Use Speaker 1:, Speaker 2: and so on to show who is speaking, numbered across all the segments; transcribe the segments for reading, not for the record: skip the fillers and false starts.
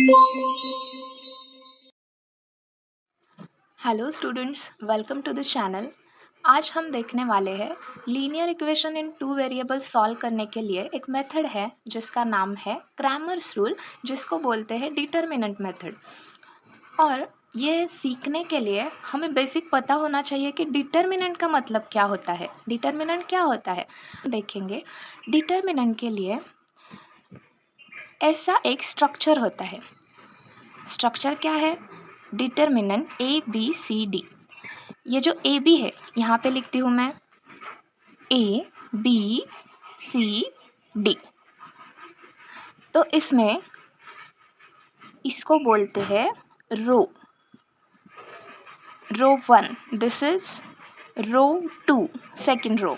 Speaker 1: Hello students, welcome to the channel. आज हम देखने वाले हैं linear equation in two variables solve करने के लिए एक मेथड है जिसका नाम है क्रैमर्स रूल, जिसको बोलते हैं डिटरमिनेंट मेथड। और ये सीखने के लिए हमें बेसिक पता होना चाहिए कि डिटरमिनेंट का मतलब क्या होता है। डिटरमिनेंट क्या होता है देखेंगे। डिटरमिनेंट के लिए ऐसा एक स्ट्रक्चर होता है। स्ट्रक्चर क्या है? Determinant ABCD। ये जो ए बी है यहाँ पे लिखती हूँ मैं ABCD। तो इसमें इसको बोलते हैं row 1, this is row 2, second row.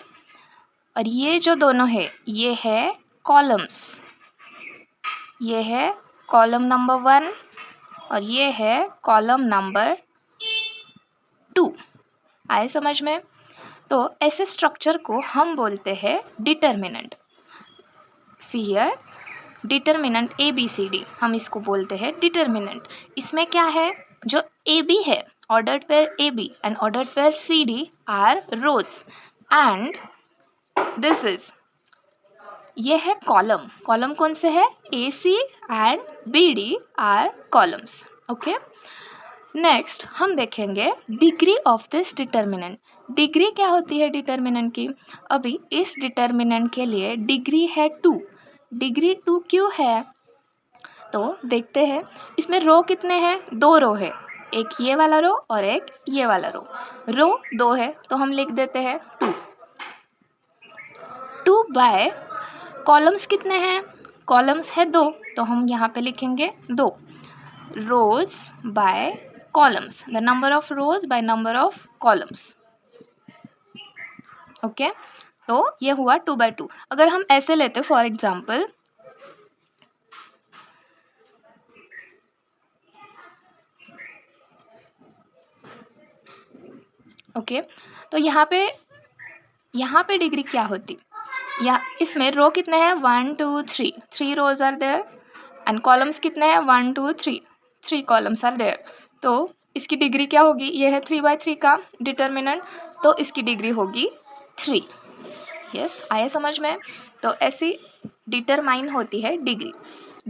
Speaker 1: और ये जो दोनों है ये है कॉलम्स। ये है कॉलम नंबर 1 और ये है कॉलम नंबर 2। आए समझ में? तो ऐसे स्ट्रक्चर को हम बोलते हैं determinant. See here, determinant ABCD, हम इसको बोलते हैं डिटरमिनेंट। इसमें क्या है? जो AB है, ordered pair AB and ordered pair CD are rows and this is, ये है कॉलम। कॉलम कौन से है? AC and BD are columns. Okay, next हम देखेंगे degree of this determinant. Degree क्या होती है डिटरमिनेंट की? अभी इस डिटरमिनेंट के लिए डिग्री है 2। डिग्री 2 क्यों है? तो देखते हैं। इसमें रो कितने हैं? 2 रो है, एक ये वाला रो और एक ये वाला रो। रो 2 है तो हम लिख देते हैं 2 बाय कॉलम्स कितने हैं? कॉलम्स है 2 तो हम यहाँ पे लिखेंगे 2 rows by columns, the number of rows by number of columns. Okay, तो ये हुआ 2 बाय 2। अगर हम ऐसे लेते फॉर एग्जाम्पल, ओके, तो यहाँ पे डिग्री क्या होती? या इसमें रो कितने हैं? 1 2 3, 3 rows are there and columns कितने हैं? 1 2 3, 3 कॉलम्स आर देयर। तो इसकी डिग्री क्या होगी? ये है 3 बाय 3 का डिटरमिनेंट, तो इसकी डिग्री होगी 3। यस, आया समझ में? तो ऐसी डिटरमाइन होती है degree.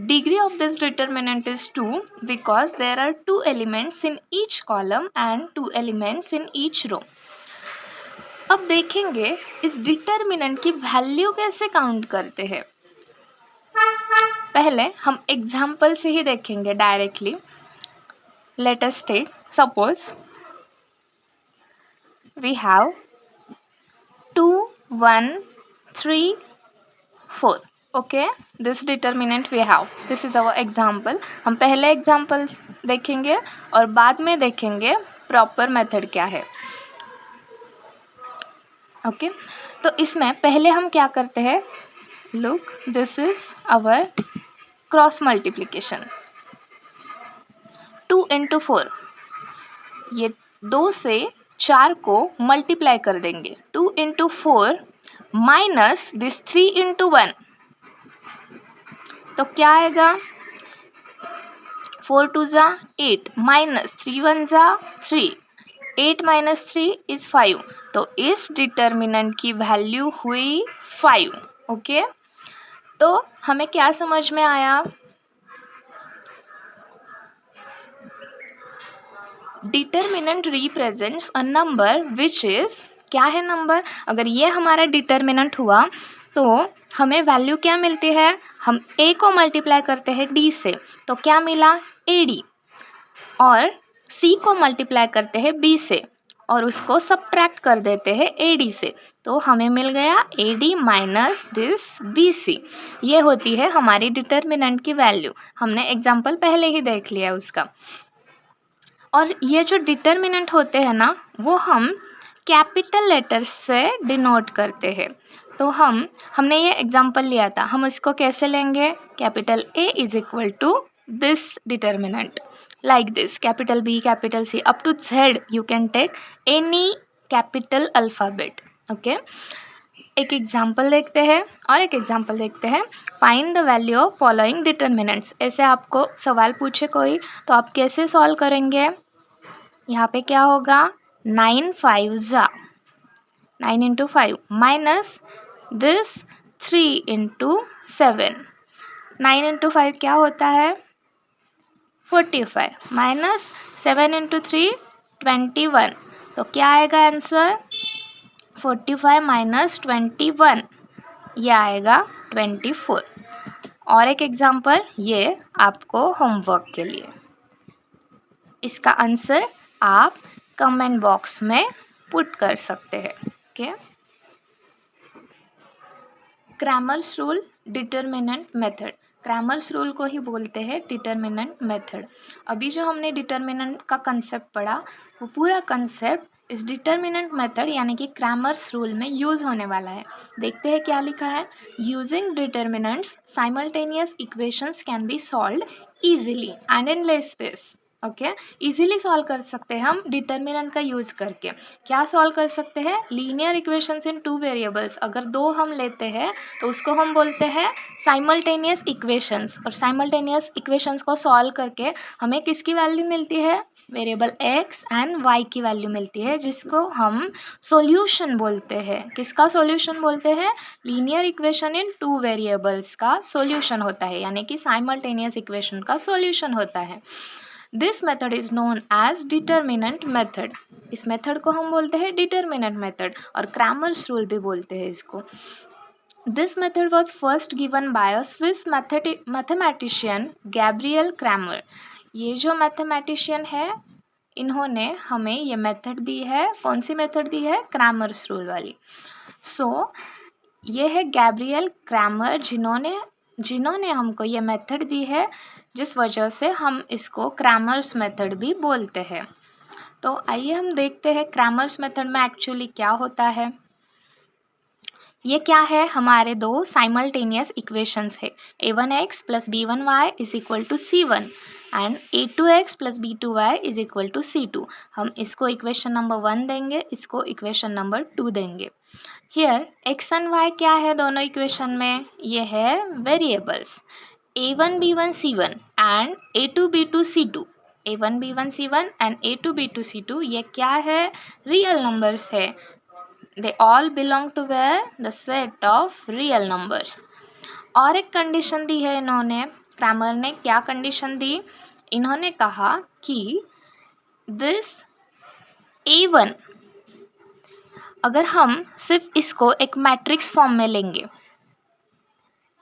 Speaker 1: Degree of this determinant is 2 because there are 2 elements in each column and 2 elements in each row. अब देखेंगे इस डिटरमिनेंट की वैल्यू कैसे काउंट करते हैं। पहले हम एग्जाम्पल से ही देखेंगे directly. Let us take suppose we have 2 1 3 4। Okay, this determinant we have, this is our example. हम पहले एग्जाम्पल देखेंगे और बाद में देखेंगे प्रॉपर मेथड क्या है। ओके, तो इसमें पहले हम क्या करते हैं? Look, this is our cross multiplication. 2 into 4, ये 2 से 4 को मल्टीप्लाई कर देंगे। 2 इंटू 4 माइनस दिस 3 इंटू 1, तो क्या आएगा? 4 2 ज़ा 8 माइनस 3 1 ज़ा 3, 8 माइनस 3 इज 5। तो इस डिटरमिनेंट की वैल्यू हुई 5। ओके, तो हमें क्या समझ में आया? Determinant represents a number which is, क्या है नंबर? अगर ये हमारा डिटरमिनेंट हुआ तो हमें वैल्यू क्या मिलती है? हम a को मल्टीप्लाई करते हैं d से तो क्या मिला? AD। और c को मल्टीप्लाई करते हैं b से और उसको सब्ट्रैक्ट कर देते हैं AD से, तो हमें मिल गया AD माइनस दिस BC। ये होती है हमारी डिटरमिनेंट की वैल्यू। हमने एग्जाम्पल पहले ही देख लिया उसका। और ये जो डिटरमिनेंट होते हैं ना, वो हम कैपिटल लेटर्स से डिनोट करते हैं। तो हमने ये एग्जांपल लिया था, हम इसको कैसे लेंगे? Capital A is equal to this determinant, like this, capital B, capital C, up to Z you can take any capital alphabet. Okay, एक एग्जाम्पल देखते हैं और एक एग्जाम्पल देखते हैं। Find the value of following determinants. ऐसे आपको सवाल पूछे कोई तो आप कैसे सॉल्व करेंगे? यहाँ पे क्या होगा? 9 5 जा 9 into 5 minus this 3 into 7। 9 into 5 क्या होता है? 45 माइनस 7 इंटू 3 21। तो क्या आएगा आंसर? 45 माइनस 21, ये आएगा 24। और एक एग्जाम्पल, ये आपको होमवर्क के लिए। इसका आंसर आप कमेंट बॉक्स में पुट कर सकते हैं। Okay, Cramer's rule, determinant method. Cramer's rule को ही बोलते हैं डिटर्मिनेंट मेथड। अभी जो हमने डिटर्मिनेंट का कंसेप्ट पढ़ा, वो पूरा कंसेप्ट इस डिटर्मिनेंट मेथड यानी कि क्रैमर्स रूल में यूज होने वाला है। देखते हैं क्या लिखा है। Using determinants simultaneous equations can be solved easily and in less space. Okay, easily solve कर सकते हैं हम डिटर्मिनेंट का यूज करके। क्या सॉल्व कर सकते हैं? लीनियर इक्वेशंस इन 2 वेरिएबल्स। अगर 2 हम लेते हैं तो उसको हम बोलते हैं साइमल्टेनियस इक्वेशंस। और साइमल्टेनियस इक्वेशंस को सॉल्व करके हमें किसकी वैल्यू मिलती है? वेरिएबल x एंड y की वैल्यू मिलती है, जिसको हम सॉल्यूशन बोलते हैं। किसका सॉल्यूशन बोलते हैं? लीनियर इक्वेशन इन 2 वेरिएबल्स का सॉल्यूशन होता है, यानी कि साइमल्टेनियस इक्वेशन का सॉल्यूशन होता है। This method is known as determinant method. इस मेथड को हम बोलते हैं डिटर्मिनेंट मेथड, और क्रैमर्स रूल भी बोलते हैं इसको। This method was first given by a Swiss mathematician Gabriel Cramer. ये जो मैथमेटिशियन है, इन्होंने हमें ये मेथड दी है। कौन सी मेथड दी है? क्रैमर्स रूल वाली। सो ये है गैब्रियल क्रैमर, जिन्होंने हमको ये मेथड दी है, जिस वजह से हम इसको क्रैमर्स मेथड भी बोलते हैं। तो आइए हम देखते हैं क्रैमर्स मेथड में एक्चुअली क्या होता है। ये क्या है? हमारे दो साइमल्टेनियस इक्वेशंस है। a1x plus b1y is equal to c1 and a2x plus b2y is equal to c2। हम इसको इक्वेशन नंबर 1 देंगे, इसको इक्वेशन नंबर 2 देंगे। हियर x एंड y क्या है दोनों इक्वेशन में? ये है variables a1 b1 c1 and a2 b2 c2। a1 b1 c1 and a2 b2 c2 ये क्या है? रियल नंबर्स है। They all belong to where? The set of real numbers. और एक कंडीशन दी है इन्होंने, क्रैमर ने क्या कंडीशन दी? इन्होंने कहा कि this a1, अगर हम सिर्फ इसको एक मैट्रिक्स फॉर्म में लेंगे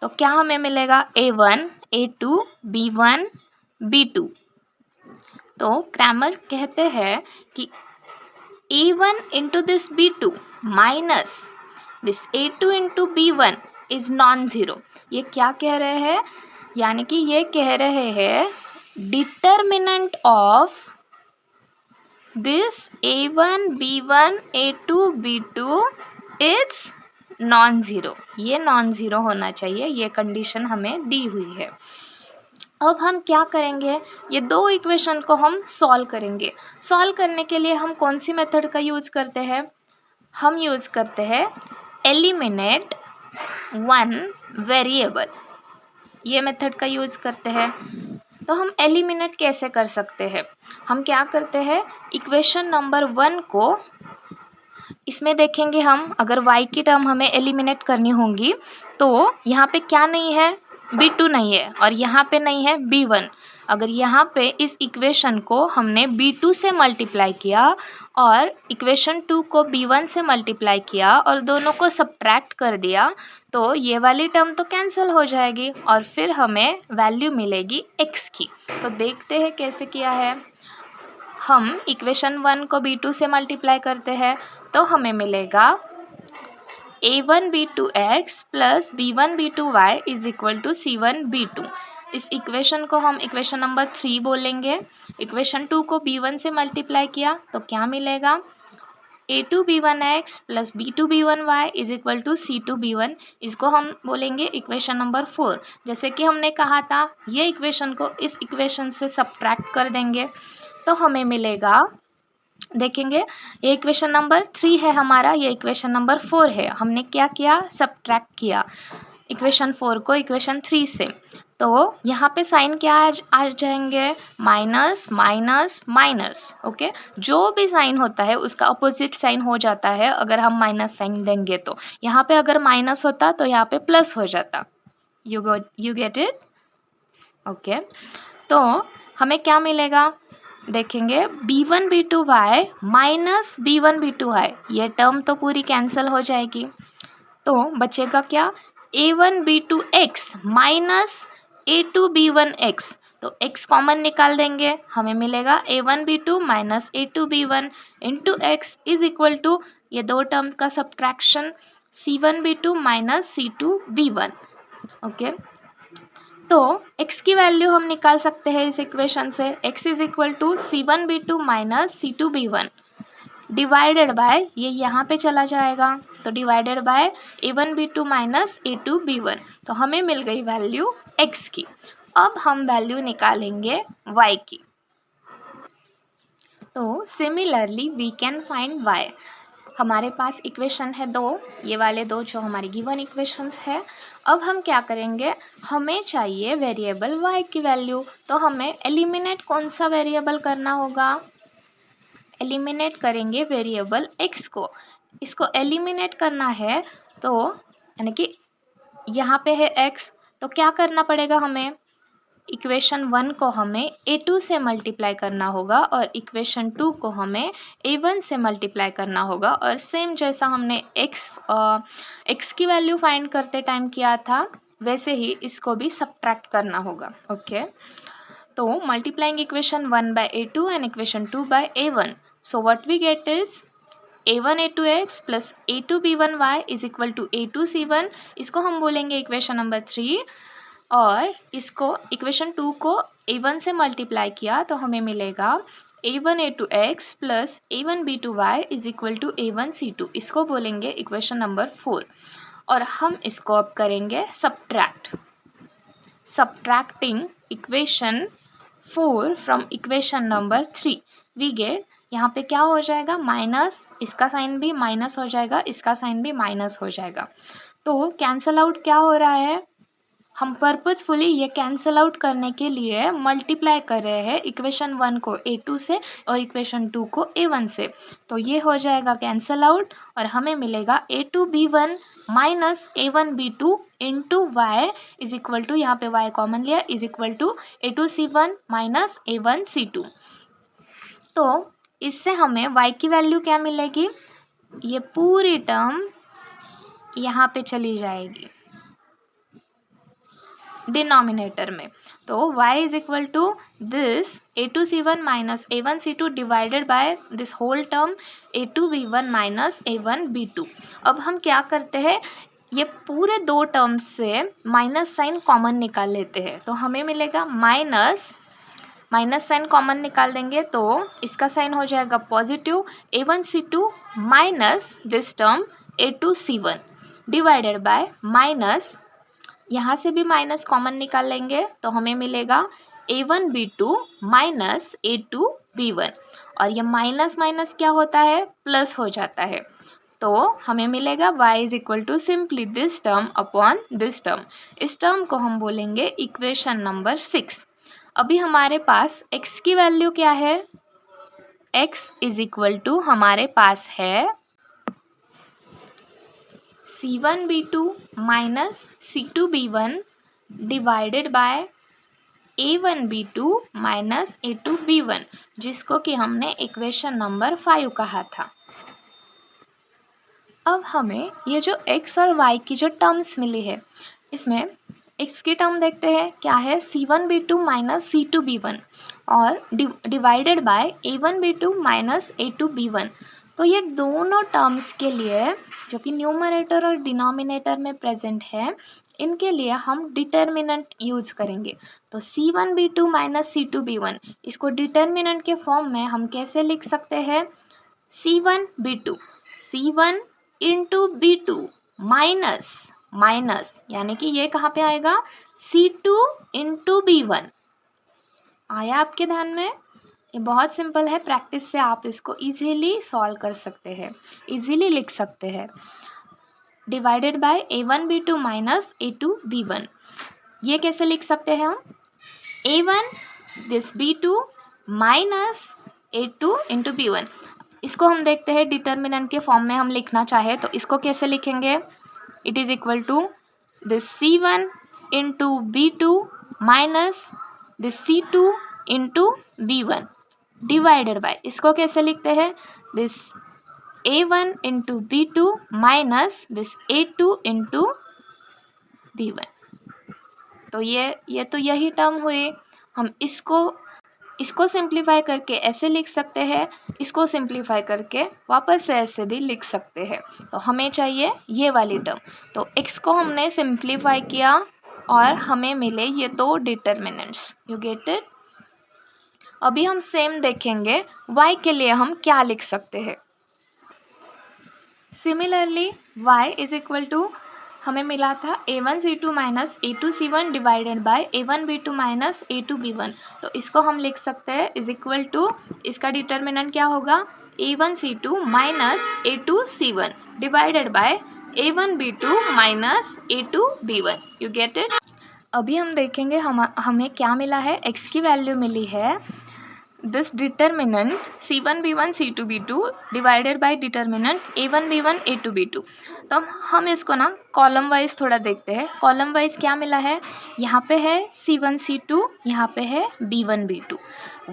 Speaker 1: तो क्या हमें मिलेगा? a1 a2 b1 b2। तो क्रैमर कहते हैं कि a1 into this b2 minus this a2 into b1 is non-zero। ये क्या कह रहे हैं? यानी कि ये कह रहे हैं determinant of this a1 b1 a2 b2 is non zero. ये नॉन ज़ीरो होना चाहिए, ये कंडीशन हमें दी हुई है। अब हम क्या करेंगे? ये दो इक्वेशन को हम सॉल्व करेंगे। सॉल्व करने के लिए हम कौन सी मेथड का यूज़ करते हैं? हम यूज़ करते हैं एलिमिनेट वन वेरिएबल, ये मेथड का यूज़ करते हैं। तो हम एलिमिनेट कैसे कर सकते हैं? हम क्या करते हैं, इक्वेशन नंबर 1 को इसमें देखेंगे हम, अगर y की टर्म हमें एलिमिनेट करनी होंगी तो यहाँ पे क्या नहीं है? b2 नहीं है, और यहाँ पे नहीं है b1। अगर यहाँ पे इस इक्वेशन को हमने b2 से मल्टीप्लाई किया और इक्वेशन 2 को b1 से मल्टीप्लाई किया और दोनों को सब्ट्रैक्ट कर दिया तो ये वाली टर्म तो कैंसिल हो जाएगी और फिर हमें वैल्यू मिलेगी x की। तो देखते हैं कैसे किया है। हम इक्वेशन 1 को b2 से मल्टीप्लाई करते हैं तो हमें मिलेगा a1 b2 x plus b1 b2 y is equal to c1 b2। इस इक्वेशन को हम इक्वेशन नंबर 3 बोलेंगे। इक्वेशन 2 को b1 से मल्टीप्लाई किया तो क्या मिलेगा? a2 b1 x plus b2 b1 y is equal to c2 b1। इसको हम बोलेंगे इक्वेशन नंबर 4। जैसे कि हमने कहा था, ये इक्वेशन को इस इक्वेशन से सब्ट्रैक्ट कर देंगे तो हमें मिलेगा देखेंगे ये इक्वेशन नंबर 3 है हमारा, ये इक्वेशन नंबर 4 है। हमने क्या किया, सब्ट्रैक्ट किया इक्वेशन 4 को इक्वेशन 3 से। तो यहाँ पे साइन क्या आ जाएंगे, माइनस माइनस माइनस। ओके, जो भी साइन होता है उसका अपोजिट साइन हो जाता है अगर हम माइनस साइन देंगे। तो यहाँ पे अगर माइनस होता तो यहाँ पे प्लस हो जाता। You get it? ओके, तो हमें क्या मिलेगा, देखेंगे b1 b2 y minus b1 b2 y, ये टर्म तो पूरी कैंसिल हो जाएगी। तो बचेगा क्या, a1 b2 x minus a2 b1 x। तो x कॉमन निकाल देंगे, हमें मिलेगा a1 b2 minus a2 b1 into x is equal to ये दो टर्म का subtraction c1 b2 minus c2 b1। Okay, तो x की वैल्यू हम निकाल सकते हैं इस इक्वेशन से, x is equal to c1 b2 minus c2 b1 divided by ये यहाँ पे चला जाएगा, तो divided by a1 b2 minus a2 b1। तो हमें मिल गई वैल्यू x की। अब हम वैल्यू निकालेंगे y की। तो similarly we can find y। हमारे पास इक्वेशन है दो, ये वाले दो जो हमारी गिवन इक्वेशंस है। अब हम क्या करेंगे, हमें चाहिए वेरिएबल y की वैल्यू। तो हमें एलिमिनेट कौन सा वेरिएबल करना होगा, एलिमिनेट करेंगे वेरिएबल x को। इसको एलिमिनेट करना है तो यानी कि यहाँ पे है x, तो क्या करना पड़ेगा हमें, इक्वेशन 1 को हमें a2 से मल्टीप्लाई करना होगा और इक्वेशन 2 को हमें a1 से मल्टीप्लाई करना होगा। और सेम जैसा हमने x की वैल्यू फाइंड करते टाइम किया था वैसे ही इसको भी सब्ट्रैक्ट करना होगा। ओके, तो multiplying equation 1 by a2 and equation 2 by a1, so what we get is a1 a2x plus a2 b1y is equal to a2 c1। इसको हम बोलेंगे इक्वेशन नंबर 3। और इसको इक्वेशन 2 को a1 से मल्टीप्लाई किया तो हमें मिलेगा a1 a2x plus a1 b2y is equal to a1 c2। इसको बोलेंगे इक्वेशन नंबर 4। और हम इसको अब करेंगे subtracting equation 4 from equation number 3 we get, यहाँ पे क्या हो जाएगा, माइनस, इसका साइन भी माइनस हो जाएगा, इसका साइन भी माइनस हो जाएगा। तो कैंसल आउट क्या हो रहा है, हम पर्पसफुली ये कैंसल आउट करने के लिए मल्टीप्लाई कर रहे हैं इक्वेशन 1 को a2 से और इक्वेशन 2 को a1 से। तो ये हो जाएगा कैंसल आउट और हमें मिलेगा a2 b1 minus a1 b2 into y is equal to, यहाँ पे y कॉमन लिया, is equal to a2 c1 minus a1 c2। तो इससे हमें y की वैल्यू क्या मिलेगी, ये पूरी टर्म यहाँ पे चली जाएगी डिनोमिनेटर में। तो y is equal to this a2 c1 minus a1 c2 divided by this whole term a2 b1 minus a1 b2। अब हम क्या करते हैं, ये पूरे दो टर्म्स से माइनस साइन कॉमन निकाल लेते हैं। तो हमें मिलेगा माइनस साइन कॉमन निकाल देंगे तो इसका साइन हो जाएगा positive a1 c2 minus this term a2 c1 divided by minus, यहाँ से भी माइनस कॉमन निकाल लेंगे तो हमें मिलेगा a1 b2 minus a2 b1। और ये माइनस माइनस क्या होता है, प्लस हो जाता है। तो हमें मिलेगा y is equal to simply this term upon this term. इस टर्म को हम बोलेंगे इक्वेशन नंबर 6। अभी हमारे पास x की वैल्यू क्या है, x इज इक्वल टू हमारे पास है c1 b2 minus c2 b1 divided bye a1 b2 minus a2 b1, जिसको कि हमने इक्वेशन नंबर 5 कहा था। अब हमें ये जो x और y की जो टर्म्स मिली है, इसमें x की टर्म देखते हैं क्या है, c1 b2 minus c2 b1 और divided by a1 b2 minus a2 b1। तो ये दोनों टर्म्स के लिए जो कि न्यूमरेटर और डिनोमिनेटर में प्रेजेंट है, इनके लिए हम डिटर्मिनेंट यूज करेंगे। तो c1 b2 minus c2 b1, इसको डिटर्मिनेंट के फॉर्म में हम कैसे लिख सकते हैं, c1 b2 c1 into b2 minus यानी कि ये कहाँ पे आएगा, c2 इंटू b1। आया आपके ध्यान में, ये बहुत सिंपल है, प्रैक्टिस से आप इसको इजीली सॉल्व कर सकते हैं, इजीली लिख सकते हैं। Divided by a1b2 minus a2b1, ये कैसे लिख सकते हैं हम? a1 this b2 minus a2 into b1। इसको हम देखते हैं डिटर्मिनेंट के फॉर्म में हम लिखना चाहे तो इसको कैसे लिखेंगे? It is equal to this c1 into b2 minus this c2 into b1 divided by, इसको कैसे लिखते हैं? This a1 into b2 minus this a2 into b1। तो ये तो यही टर्म हुए। हम इसको सिंप्लीफाई करके ऐसे लिख सकते हैं, इसको सिंप्लीफाई करके वापस से ऐसे भी लिख सकते हैं। तो हमें चाहिए ये वाली टर्म। तो x को हमने सिंप्लीफाई किया और हमें मिले ये दो डिटर्मिनेंट्स। You get it? अभी हम सेम देखेंगे y के लिए हम क्या लिख सकते हैं। Similarly y is equal to हमें मिला था a1c2 minus a2c1 divided by a1b2 minus a2b1। तो इसको हम लिख सकते हैं इज इक्वल टू, इसका डिटर्मिनेंट क्या होगा? a1c2 minus a2c1 divided by a1b2 minus a2b1। You get it? अभी हम देखेंगे हमें क्या मिला है। x की वैल्यू मिली है this determinant c1b1 c2b2 divided by determinant a1b1 a2b2। तो हम इसको ना कॉलम वाइज थोड़ा देखते हैं। कॉलम वाइज क्या मिला है? यहाँ पे है c1 c2, यहाँ पे है b1 b2।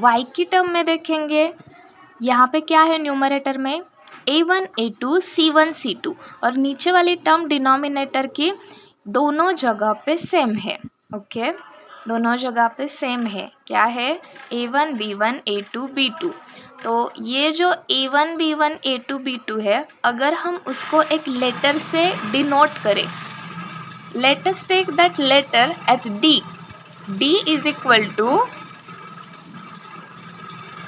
Speaker 1: y की टर्म में देखेंगे, यहाँ पे क्या है न्यूमरेटर में? a1 a2 c1 c2 और नीचे वाली टर्म डिनोमिनेटर की दोनों जगह पे सेम है। ओके, दोनों जगह पे सेम है। क्या है? a1 b1 a2 b2। तो ये जो a1 b1 a2 b2 है, अगर हम उसको एक लेटर से डिनोट करें, let us take that letter as d। d is equal to,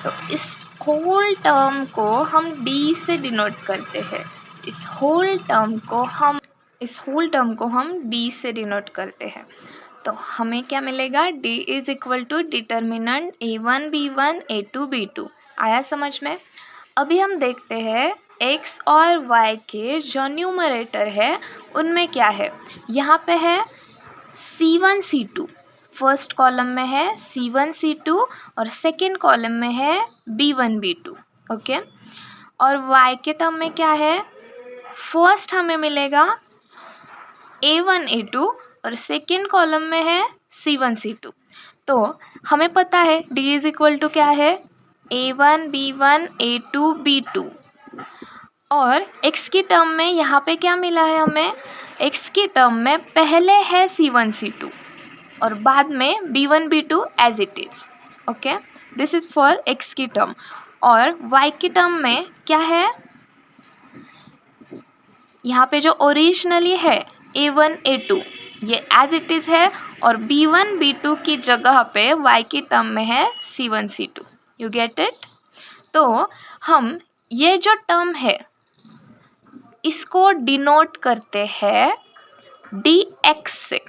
Speaker 1: तो इस होल टर्म को हम d से डिनोट करते हैं। इस होल टर्म को हम d से डिनोट करते हैं। तो हमें क्या मिलेगा? d is equal to determinant a1 b1 a2 b2। आया समझ में? अभी हम देखते हैं x और y के जो न्यूमरेटर है उनमें क्या है। यहाँ पे है c1 c2, फर्स्ट कॉलम में है c1 c2 और सेकेंड कॉलम में है b1 b2। ओके, और y के टर्म में क्या है? फर्स्ट हमें मिलेगा a1 a2 और सेकेंड कॉलम में है c1 c2। तो हमें पता है d इज इक्वल टू क्या है? a1 b1 a2 b2। और x की टर्म में यहाँ पे क्या मिला है हमें? x की टर्म में पहले है c1 c2 और बाद में b1 b2 as it is. Okay, this is for x की टर्म। और y की टर्म में क्या है? यहाँ पे जो ओरिजिनली है a1 a2 ये एज इट इज है और b1 b2 की जगह पे y की टर्म में है c1 c2। You get it? तो हम ये जो टर्म है इसको डिनोट करते हैं dx से।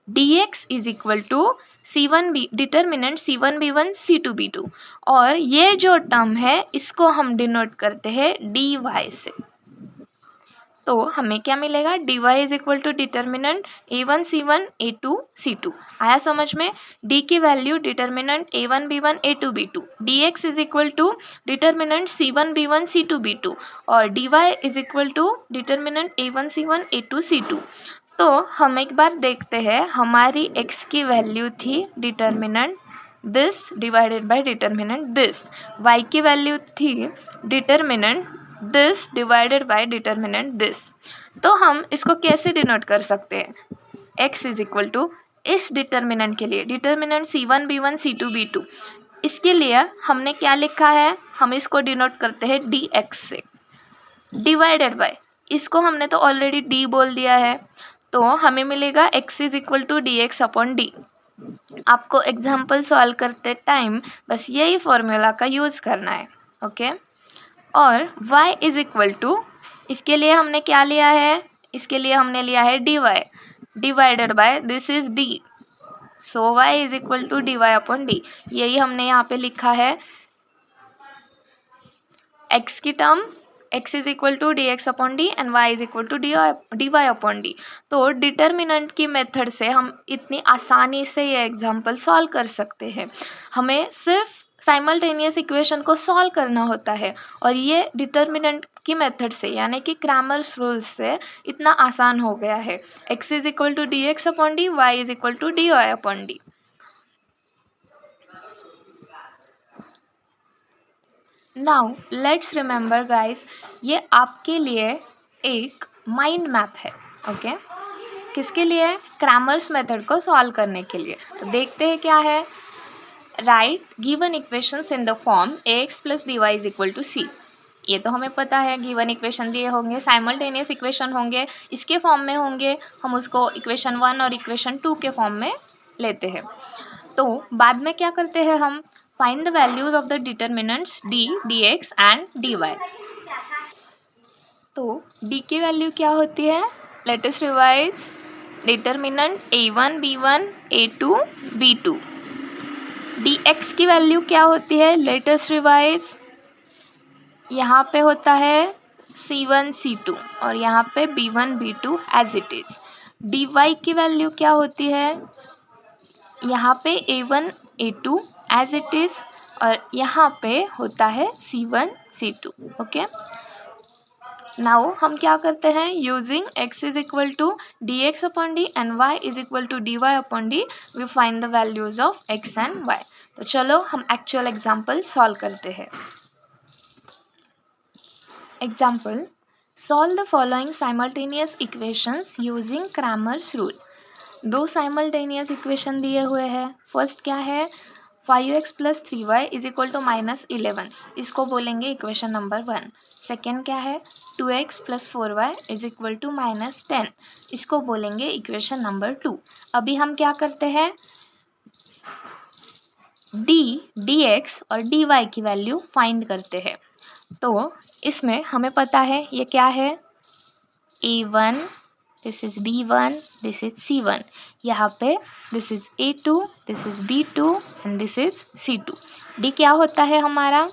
Speaker 1: dx is equal to determinant c1 b1 c2 b2 और ये जो टर्म है इसको हम डिनोट करते हैं dy से। तो हमें क्या मिलेगा? dy is equal to determinant a1 c1 a2 c2। आया समझ में? d की value determinant a1 b1 a2 b2, dx is equal to determinant c1 b1 c2 b2 और dy is equal to determinant a1 c1 a2 c2। तो हम एक बार देखते हैं, हमारी x की वैल्यू थी determinant this divided by determinant this, y की वैल्यू थी determinant this divided by determinant this. तो हम इसको कैसे डिनोट कर सकते हैं? x इज इक्वल टू इस डिटर्मिनेंट के लिए determinant c1 b1 c2 b2, इसके लिए हमने क्या लिखा है? हम इसको डिनोट करते हैं dx से डिवाइडेड बाय, इसको हमने तो ऑलरेडी d बोल दिया है तो हमें मिलेगा x is equal to dx upon d। आपको एग्जाम्पल सॉल्व करते टाइम बस यही फॉर्मूला का यूज़ करना है। ओके, और y इज इक्वल टू, इसके लिए हमने क्या लिया है? इसके लिए हमने लिया है dy divided by this is d। So y is equal to dy upon d। यही हमने यहाँ पे लिखा है x की term x is equal to D X upon D and y is equal to D Y upon D. तो determinant की method से हम इतनी आसानी से ये एग्जाम्पल सॉल्व कर सकते हैं। हमें सिर्फ साइमल्टेनियस इक्वेशन को सॉल्व करना होता है और ये डिटर्मिनेंट की मेथड से यानी कि क्रैमर्स रूल्स से इतना आसान हो गया है। x is equal to D X upon D, Y is equal to D Y upon D. Now let's remember guys, ये आपके लिए एक माइंड मैप है। ओके किसके लिए? क्रैमर्स मेथड को सॉल्व करने के लिए। तो देखते हैं क्या है। Write given equations in the form ax plus b y is equal to c. ये तो हमें पता है, गिवन इक्वेशन दिए होंगे, साइमल्टेनियस इक्वेशन होंगे, इसके फॉर्म में होंगे, हम उसको इक्वेशन 1 और इक्वेशन 2 के फॉर्म में लेते हैं। तो बाद में क्या करते हैं हम? Find the values of the determinants d, dx and dy। तो d की वैल्यू क्या होती है? Let us revise. Determinant a1 b1 a2 b2। dx की वैल्यू क्या होती है? Let us revise. यहाँ पे होता है c1 c2 और यहाँ पे b1 b2 as it is. dy की वैल्यू क्या होती है? यहाँ पे a1 a2 as it is और यहाँ पे होता है c1 c2। ओके नाउ हम क्या करते हैं? Using x is equal to D X upon D and y is equal to D Y upon D, we find the values of x and y। तो चलो हम एक्चुअल एग्जाम्पल सॉल्व करते हैं। Example, solve the following simultaneous equations using Cramer's rule. दो simultaneous equation दिए हुए हैं। First क्या है? 5x plus 3y is equal to -11, इसको बोलेंगे इक्वेशन नंबर 1। सेकेंड क्या है? 2x plus 4y is equal to -10, इसको बोलेंगे इक्वेशन नंबर 2। अभी हम क्या करते हैं? dx और dy की वैल्यू फाइंड करते हैं। तो इसमें हमें पता है ये क्या है? a1, this is b1, this is c1। यहाँ पे this is a2, this is b2 and this is c2। d क्या होता है हमारा?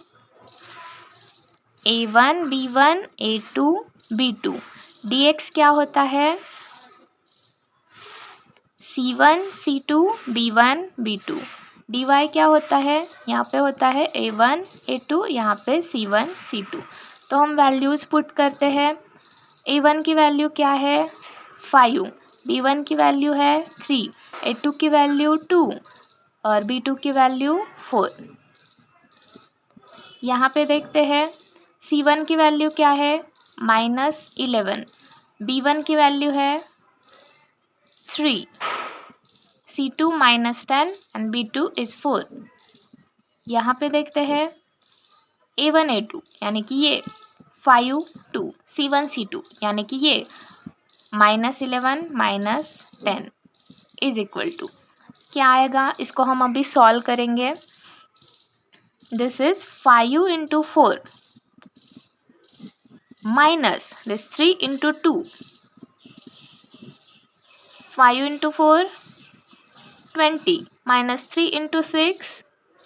Speaker 1: a1 b1 a2 b2। dx क्या होता है? c1 c2 b1 b2। dy क्या होता है? यहाँ पे होता है a1 a2, यहाँ पे c1 c2। तो हम वैल्यूज पुट करते हैं। a1 की वैल्यू क्या है? 5, b1 की वैल्यू है 3, a2 की वैल्यू 2 और b2 की वैल्यू 4। यहाँ पे देखते हैं c1 की वैल्यू क्या है? -11, b1 की वैल्यू है 3, c2 -10 एंड b2 इज 4। यहाँ पे देखते हैं a1 a2 यानी कि ये 5 2, c1 c2 यानी कि ये -11 -10 इज इक्वल टू क्या आएगा? इसको हम अभी सॉल्व करेंगे। This is 5 into 4 minus this 3 into 2, 5 into 4 20 minus 3 into 6,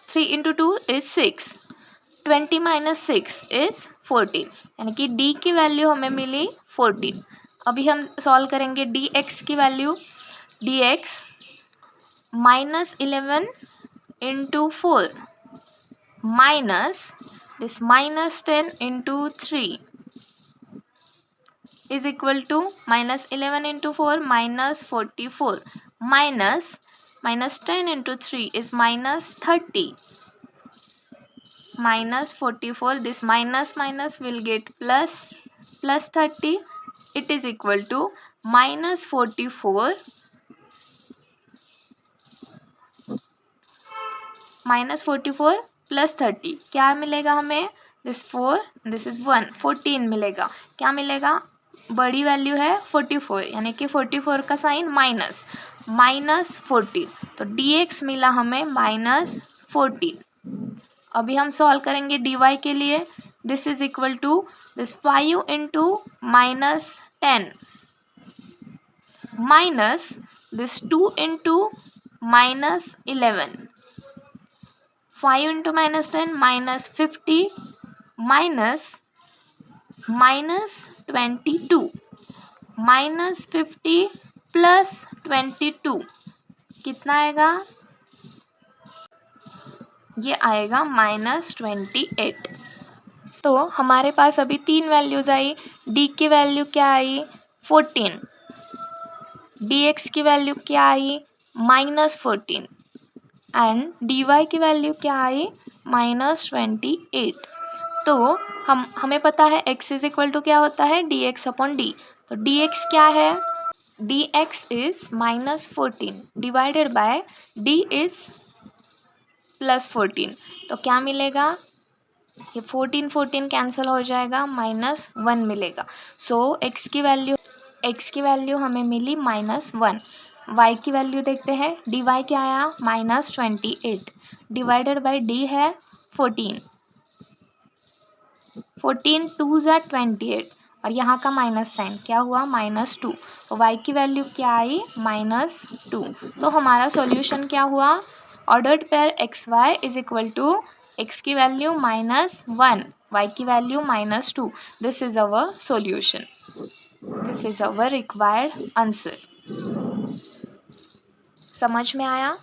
Speaker 1: 3 into 2 is 6, 20 minus 6 is 14, यानी कि d की वैल्यू हमें मिली 14। अभी हम सॉल्व करेंगे dx की value. dx -11 into 4 minus this -10 into 3 is equal to -11 into 4 -44 -10 into 3 is -30 -44. This minus will get plus 30. It is equal to -44 plus 30। क्या मिलेगा हमें? this 4 this is 1, 14 मिलेगा। क्या मिलेगा? बड़ी वैल्यू है 44 यानी कि 44 का साइन -14, तो dx मिला हमें -14। अभी हम सॉल्व करेंगे dy के लिए। This is equal to this 5 into -10 minus this 2 into -11, 5 into -10 -50 -22 -50 plus 22 कितना आएगा? ये आएगा -28। तो हमारे पास अभी 3 वैल्यूज़ आई। डी की वैल्यू क्या आई? 14। dx की वैल्यू क्या आई? -14 एंड dy की वैल्यू क्या आई? -28। तो हमें पता है x इज इक्वल टू क्या होता है? dx upon D. तो dx क्या है? dx is -14 divided by d is +14। तो क्या मिलेगा? ये 14 कैंसिल हो जाएगा, -1 मिलेगा। सो x की वैल्यू हमें मिली -1। y की वैल्यू देखते हैं। dy क्या आया? -28 डिवाइडेड बाय d है 14। 14 2 ज़ा 28 और यहाँ का माइनस साइन क्या हुआ? -2। तो y की वैल्यू क्या आई? -2। तो हमारा सॉल्यूशन क्या हुआ? Ordered pair X Y is equal to x की वैल्यू -1, y की value -2। This is our solution. This is our required answer. समझ में आया?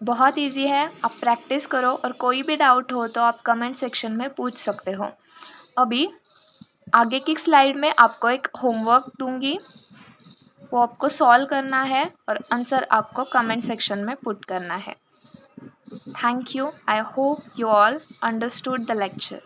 Speaker 1: बहुत इजी है, आप प्रैक्टिस करो और कोई भी डाउट हो तो आप कमेंट सेक्शन में पूछ सकते हो। अभी आगे की स्लाइड में आपको एक होमवर्क दूंगी, वो आपको सॉल्व करना है और आंसर आपको कमेंट सेक्शन में पुट करना है। Thank you. I hope you all understood the lecture.